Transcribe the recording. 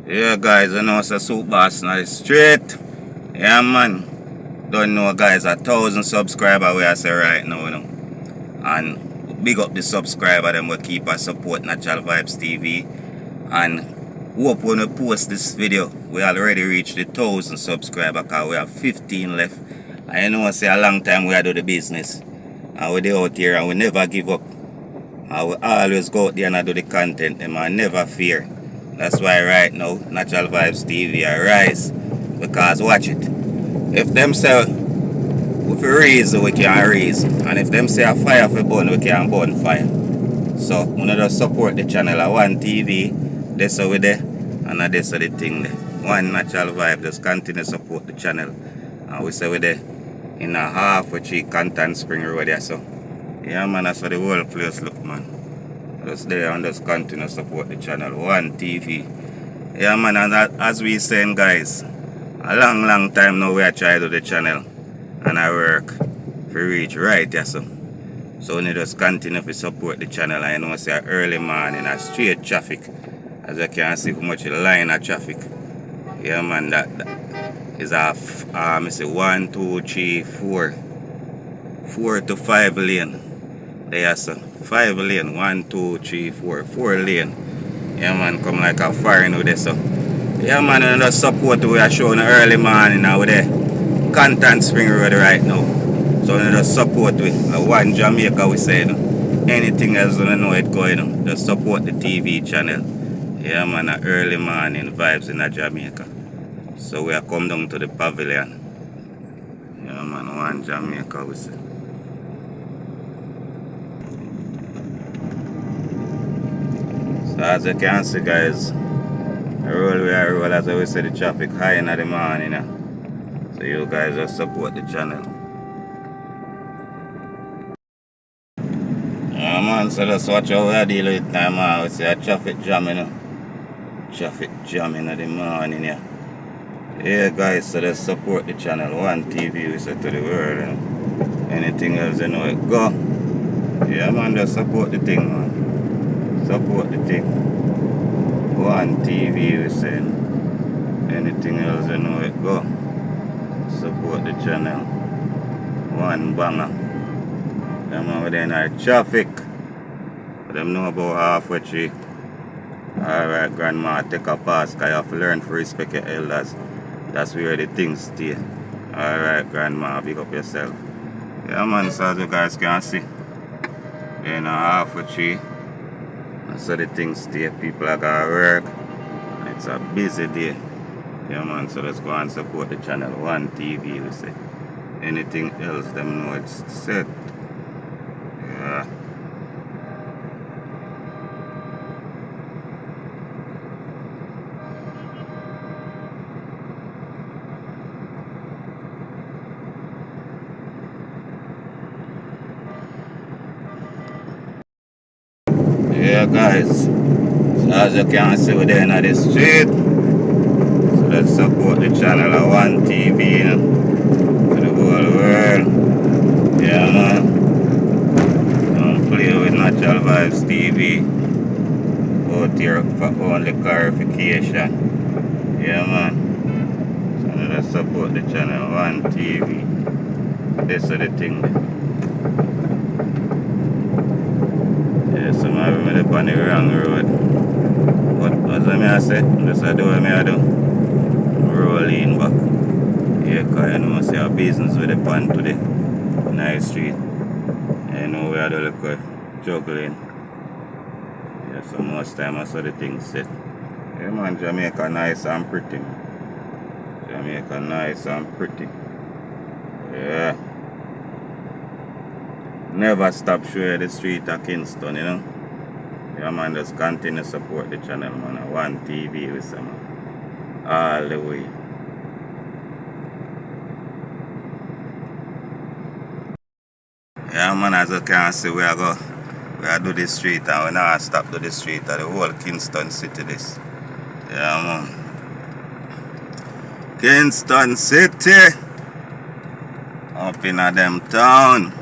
Yeah, guys, I know it's a soup boss on the street. Yeah, man. Don't know, guys, 1,000 subscribers we are say right now, you know. And big up the subscriber, them will keep us support Natural Vibes TV. And hope when we post this video, we already reached the 1,000 subscribers because we have 15 left. And you know, say a long time we do the business. And we dey out here and we never give up. And we always go out there and do the content, them and never fear. That's why right now, Natural Vibes TV are rise. Because watch it. If them say if we raise, we can raise. And if them say a fire for burn, we can burn fire. So we just support the channel at One TV. That's how we there. And that's the thing there. One Natural Vibe, just continue to support the channel. And we say we there in a half a tree Canton Spring Road there. So yeah, man, that's how the whole place look, man. Just there and just continue to support the channel. One TV. Yeah, man, and as we saying, guys, a long time now we are trying to do the channel. And I work to reach right there, so we need to just continue to support the channel. I know it's early morning, a straight traffic. As you can see how much line of traffic. Yeah, man, that is a, I say 1, 2, 3, 4 to 5 lane. There, so 5 lane, 1, 2, 3, 4 lane. Yeah, man, come like a foreign with this, so. Yeah, man, and the support we are showing early morning now with the Canton Spring Road right now. So we just support with One Jamaica, we say, you know. Anything else we know it going, you know. Just support the TV channel. Yeah, man, early morning vibes in Jamaica. So we are come down to the pavilion. Yeah, man, One Jamaica, we say. So as you can see, guys, roll we are roll, as I always say, the traffic high in the morning. You know? So you guys just support the channel. Yeah, man, so just watch how we deal with it now, man. We see a traffic jam, you know. Traffic jam in the morning, yeah. Yeah, guys, so just support the channel. One TV, we say to the world, you know. Anything else, you know, it go. Yeah, man, just support the thing, man. Support the thing. One TV, we say. Anything else, you know, it go. Support the channel. One banger. Yeah, man, we're in our traffic. But them know about halfway tree. Alright, grandma, take a pass, because you have to learn to respect your elders. That's where the things stay. Alright, grandma, big up yourself. Yeah, man, so as you guys can see, in a halfway tree. That's how the things stay. People are going to work. It's a busy day. Yeah, man, so let's go and support the channel. One TV, we say. Anything else, them know it's set. Yeah. Yeah, guys. So as you can see, we're there in the street. So let's support the channel of One TV, you know, to the whole world. Yeah, man. Don't play with Natural Vibes TV. Out here for only clarification. Yeah, man. So let's support the channel One TV. This is the thing. Yeah, so I'm up on the wrong road. But as I say, just do what I do. Roll in back. Yeah, because you know, see our business with the pan today. Nice street. You know, we are the little juggling. Yeah, so most time I saw the things set. Yeah, man, Jamaica nice and pretty. Jamaica nice and pretty. Yeah. Never stop showing the street of Kingston, you know. Yeah, man, just continue to support the channel, man. One TV with some all the way. Yeah, man, as you can see, we are do the street and we now stop to the street of the whole Kingston city this. Yeah, man. Kingston city. Up in a them town.